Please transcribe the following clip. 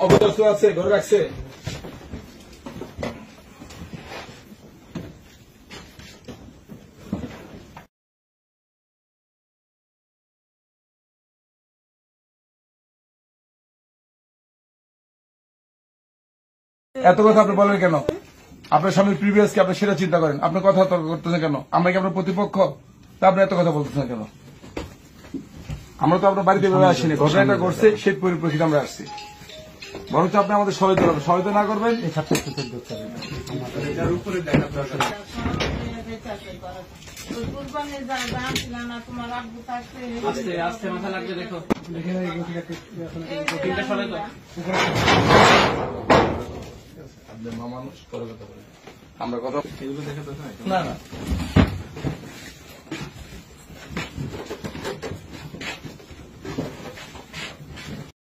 অবদস্ত আছে ঘরে রাখছে। এত কথা আপনি বলেন কেন? আপনার স্বামীর প্রিভিয়াস কি আপনি সেটা চিন্তা করেন? আপনি কথা তর্ক করতেছেন কেন? আমরা কি আপনার প্রতিপক্ষ? তা আপনি এত কথা বলতেছেন কেন? আমরা তো আপনার বাড়িতে বেরোয় আসিনি, ঘটনাটা ঘটছে সেই পরিপ্রেক্ষিতে আমরা আসছি। বরঞ্চ আপনি আমাদের সহায়তা না করবেন। আমরা কথা না না